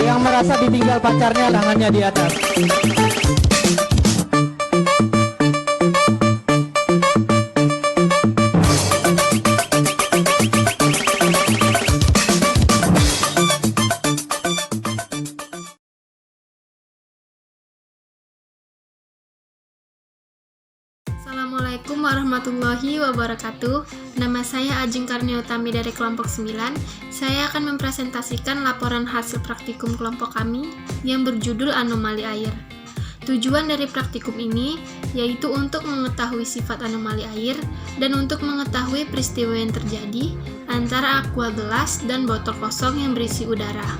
Yang merasa ditinggal pacarnya, tangannya di atas. Assalamualaikum warahmatullahi wabarakatuh. Nama saya Ajeng Karniautami dari kelompok 9. Saya akan mempresentasikan laporan hasil praktikum kelompok kami yang berjudul Anomali Air. Tujuan dari praktikum ini yaitu untuk mengetahui sifat anomali air dan untuk mengetahui peristiwa yang terjadi antara aqua gelas dan botol kosong yang berisi udara.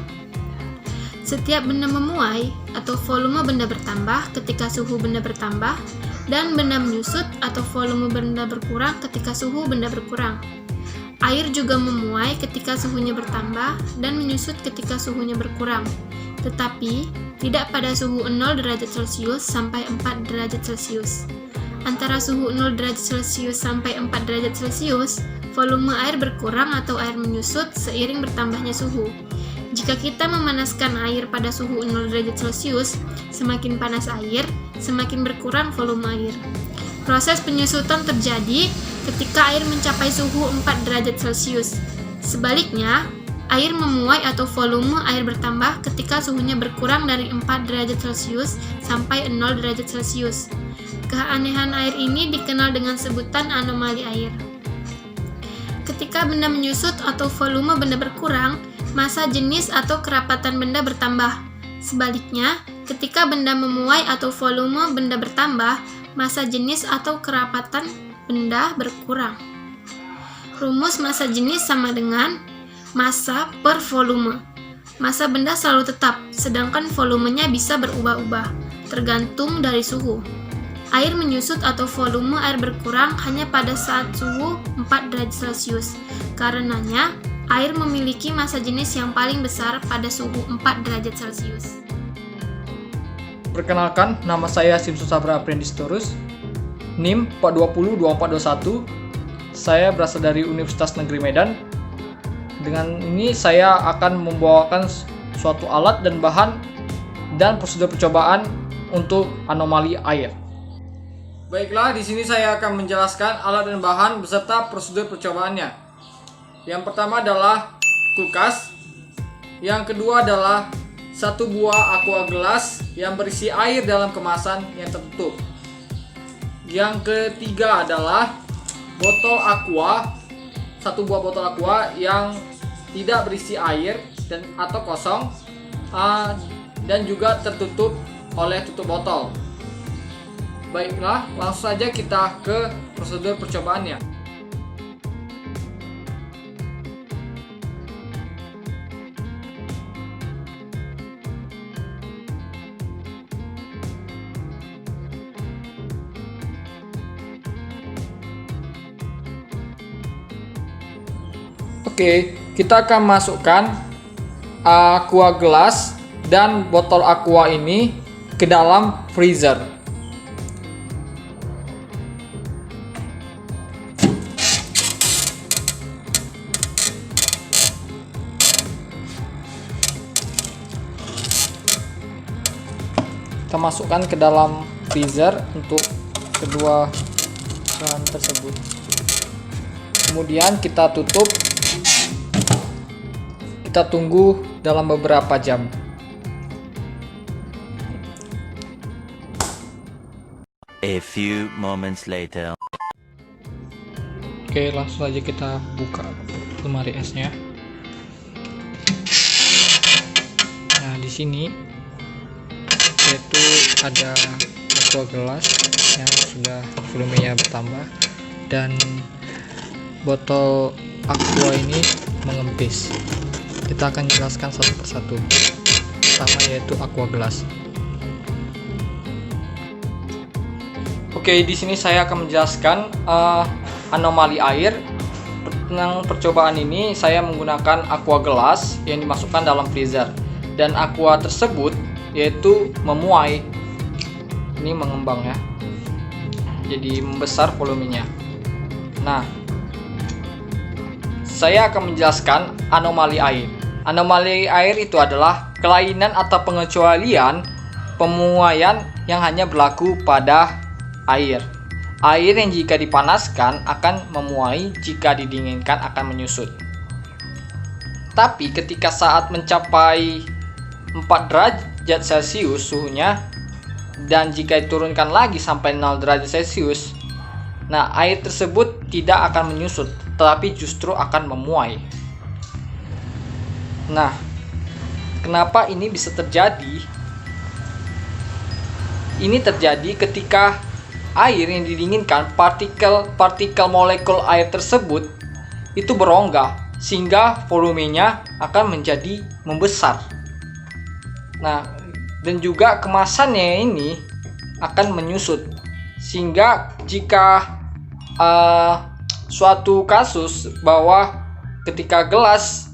Setiap benda memuai atau volume benda bertambah ketika suhu benda bertambah, dan benda menyusut atau volume benda berkurang ketika suhu benda berkurang. Air juga memuai ketika suhunya bertambah dan menyusut ketika suhunya berkurang, tetapi tidak pada suhu 0 derajat Celcius sampai 4 derajat Celcius. Antara suhu 0 derajat Celcius sampai 4 derajat Celcius, volume air berkurang atau air menyusut seiring bertambahnya suhu. Jika kita memanaskan air pada suhu 0 derajat Celcius, semakin panas air, semakin berkurang volume air. Proses penyusutan terjadi ketika air mencapai suhu 4 derajat Celcius. Sebaliknya, air memuai atau volume air bertambah ketika suhunya berkurang dari 4 derajat Celcius sampai 0 derajat Celcius. Keanehan air ini dikenal dengan sebutan anomali air. Ketika benda menyusut atau volume benda berkurang, massa jenis atau kerapatan benda bertambah. Sebaliknya, ketika benda memuai atau volume benda bertambah, massa jenis atau kerapatan benda berkurang. Rumus massa jenis sama dengan massa per volume. Massa benda selalu tetap, sedangkan volumenya bisa berubah-ubah, tergantung dari suhu. Air menyusut atau volume air berkurang hanya pada saat suhu 4 derajat Celcius. Karenanya, air memiliki massa jenis yang paling besar pada suhu 4 derajat Celcius. Perkenalkan, nama saya Simson Sabra Aprendistorus, NIM 4202421. Saya berasal dari Universitas Negeri Medan. Dengan ini saya akan membawakan suatu alat dan bahan dan prosedur percobaan untuk anomali air. Baiklah, di sini saya akan menjelaskan alat dan bahan beserta prosedur percobaannya. Yang pertama adalah kulkas. Yang kedua adalah satu buah aqua gelas yang berisi air dalam kemasan yang tertutup. Yang ketiga adalah botol aqua, satu buah botol aqua yang tidak berisi air atau kosong dan juga tertutup oleh tutup botol. Baiklah, langsung saja kita ke prosedur percobaannya. Oke, kita akan masukkan aqua gelas dan botol aqua ini ke dalam freezer. Kita masukkan ke dalam freezer untuk kedua bahan tersebut. Kemudian kita tutup. Kita tunggu dalam beberapa jam. A few moments later. Oke, langsung aja kita buka lemari esnya. Nah, di sini yaitu ada aqua gelas yang sudah volumenya bertambah dan botol aqua ini mengempis. Kita akan jelaskan satu persatu. Pertama yaitu aqua gelas. Oke, di sini saya akan menjelaskan anomali air. Tentang percobaan ini saya menggunakan aqua gelas yang dimasukkan dalam freezer, dan aqua tersebut yaitu memuai. Ini mengembang ya, jadi membesar volumenya. Nah, saya akan menjelaskan anomali air. Anomali air itu adalah kelainan atau pengecualian pemuaian yang hanya berlaku pada air. Air yang jika dipanaskan akan memuai, jika didinginkan akan menyusut. Tapi ketika saat mencapai 4 derajat Celcius suhunya, dan jika diturunkan lagi sampai 0 derajat Celcius, nah air tersebut tidak akan menyusut, tetapi justru akan memuai. Nah, kenapa ini bisa terjadi? Ini terjadi ketika air yang didinginkan, partikel molekul air tersebut itu berongga, sehingga volumenya akan menjadi membesar. Nah, dan juga kemasannya ini akan menyusut, sehingga jika suatu kasus bahwa ketika gelas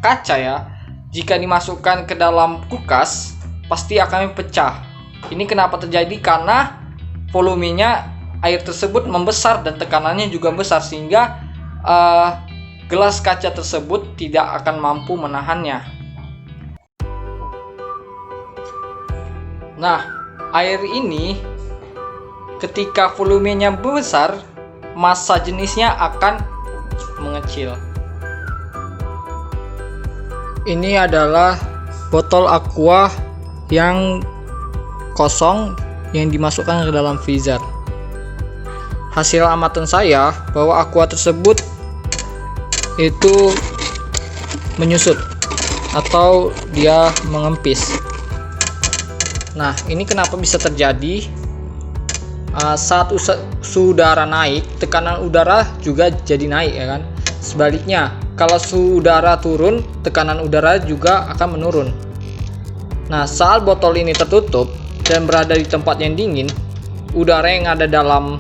kaca ya, jika dimasukkan ke dalam kulkas pasti akan pecah. Ini kenapa terjadi? Karena volumenya air tersebut membesar dan tekanannya juga besar, sehingga gelas kaca tersebut tidak akan mampu menahannya. Nah, air ini ketika volumenya besar, massa jenisnya akan mengecil. Ini adalah botol aqua yang kosong yang dimasukkan ke dalam freezer. Hasil amatan saya bahwa aqua tersebut itu menyusut atau dia mengempis. Nah, ini kenapa bisa terjadi? Saat suhu udara naik, tekanan udara juga jadi naik ya kan. Sebaliknya, kalau suhu udara turun, tekanan udara juga akan menurun. Nah, saat botol ini tertutup dan berada di tempat yang dingin, udara yang ada dalam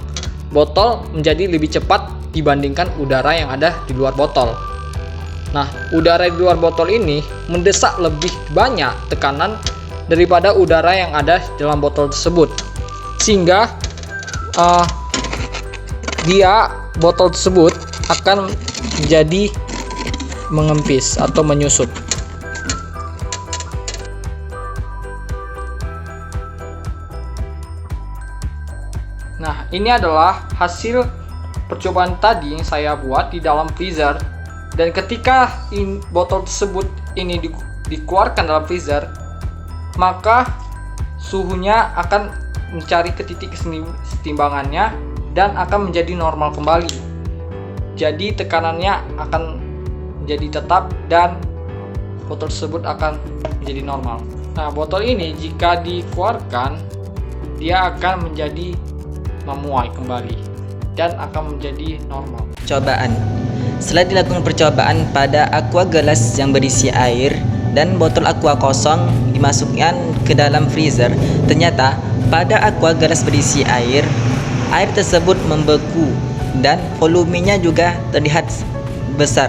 botol menjadi lebih cepat dibandingkan udara yang ada di luar botol. Nah, udara di luar botol ini mendesak lebih banyak tekanan daripada udara yang ada dalam botol tersebut, sehingga botol tersebut akan menjadi mengempis atau menyusut. Nah, ini adalah hasil percobaan tadi yang saya buat di dalam freezer, dan ketika botol tersebut ini dikeluarkan dalam freezer, maka suhunya akan mencari ke titik kesetimbangannya dan akan menjadi normal kembali. Jadi tekanannya akan menjadi tetap dan botol tersebut akan menjadi normal. Nah, botol ini jika dikeluarkan, dia akan menjadi memuai kembali dan akan menjadi normal. Percobaan. Setelah dilakukan percobaan pada aqua gelas yang berisi air dan botol aqua kosong dimasukkan ke dalam freezer, ternyata pada aqua gelas berisi air tersebut membeku dan volumenya juga terlihat besar,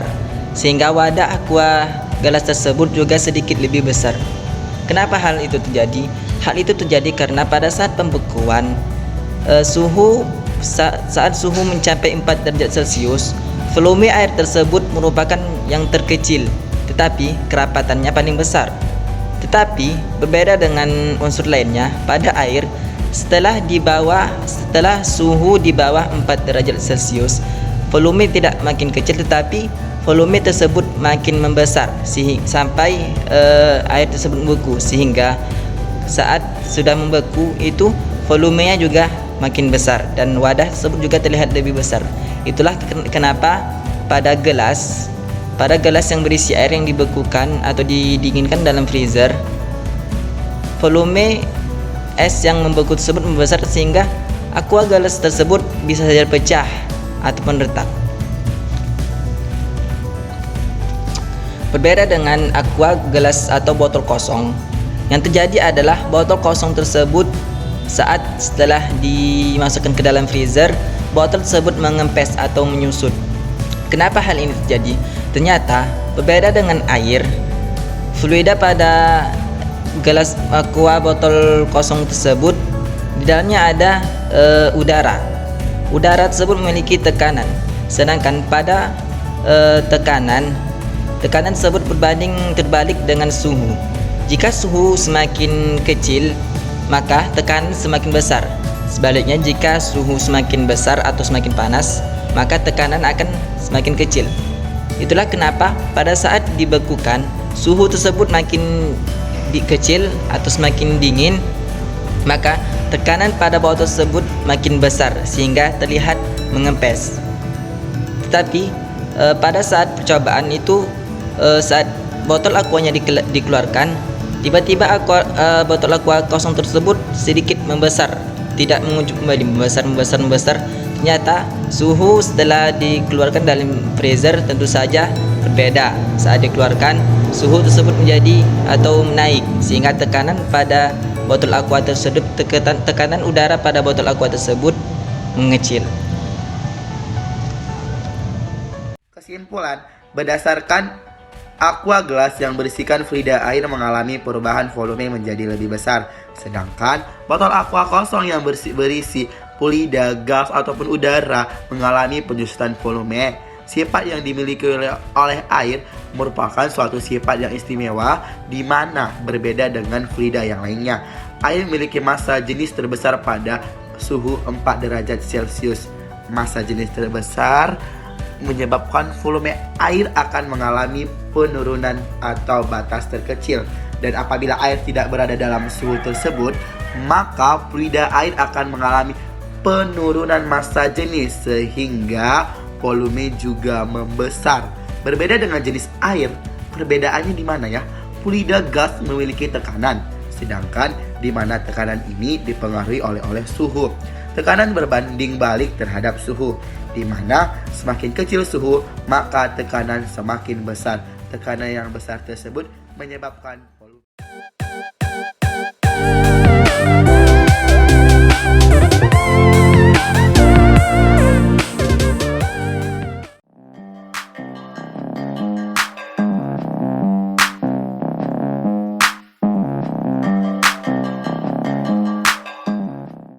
sehingga wadah aqua gelas tersebut juga sedikit lebih besar. Kenapa hal itu terjadi? Hal itu terjadi karena pada saat pembekuan saat suhu mencapai 4 derajat Celcius, volume air tersebut merupakan yang terkecil, tetapi kerapatannya paling besar. Tetapi berbeda dengan unsur lainnya, pada air setelah suhu di bawah 4 derajat Celcius, volume tidak makin kecil, tetapi volume tersebut makin membesar sampai air tersebut membeku, sehingga saat sudah membeku itu volumenya juga makin besar dan wadah tersebut juga terlihat lebih besar. Itulah kenapa pada gelas yang berisi air yang dibekukan atau didinginkan dalam freezer, volume es yang membeku tersebut membesar, sehingga aqua gelas tersebut bisa saja pecah ataupun retak. Berbeda dengan aqua gelas atau botol kosong, yang terjadi adalah botol kosong tersebut setelah dimasukkan ke dalam freezer, botol tersebut mengempes atau menyusut. Kenapa hal ini terjadi? Ternyata berbeda dengan air, fluida pada gelas aqua botol kosong tersebut di dalamnya ada udara. Udara tersebut memiliki tekanan, sedangkan pada tekanan tersebut terbalik dengan suhu. Jika suhu semakin kecil, maka tekanan semakin besar. Sebaliknya, jika suhu semakin besar atau semakin panas, maka tekanan akan semakin kecil. Itulah kenapa pada saat dibekukan, suhu tersebut makin kecil atau semakin dingin, maka tekanan pada botol tersebut makin besar sehingga terlihat mengempes. Tetapi pada saat percobaan itu, saat botol aquanya dikeluarkan, tiba-tiba botol aqua kosong tersebut sedikit membesar, tidak menguncup kembali, membesar. Ternyata suhu setelah dikeluarkan dalam freezer tentu saja berbeda. Saat dikeluarkan, suhu tersebut menjadi atau naik sehingga tekanan pada botol aqua tersebut, tekanan udara pada botol aqua tersebut mengecil. Kesimpulan, berdasarkan aqua gelas yang berisikan fluida air mengalami perubahan volume menjadi lebih besar, sedangkan botol aqua kosong yang berisi fluida gas ataupun udara mengalami penyusutan volume. Sifat yang dimiliki oleh air merupakan suatu sifat yang istimewa di mana berbeda dengan fluida yang lainnya. Air memiliki massa jenis terbesar pada suhu 4 derajat Celcius. Massa jenis terbesar menyebabkan volume air akan mengalami penurunan atau batas terkecil, dan apabila air tidak berada dalam suhu tersebut, maka fluida air akan mengalami penurunan massa jenis sehingga volume juga membesar. Berbeda dengan jenis air, perbedaannya di mana ya? Fluida gas memiliki tekanan, sedangkan di mana tekanan ini dipengaruhi oleh suhu. Tekanan berbanding balik terhadap suhu, di mana semakin kecil suhu, maka tekanan semakin besar. Tekanan yang besar tersebut menyebabkan volume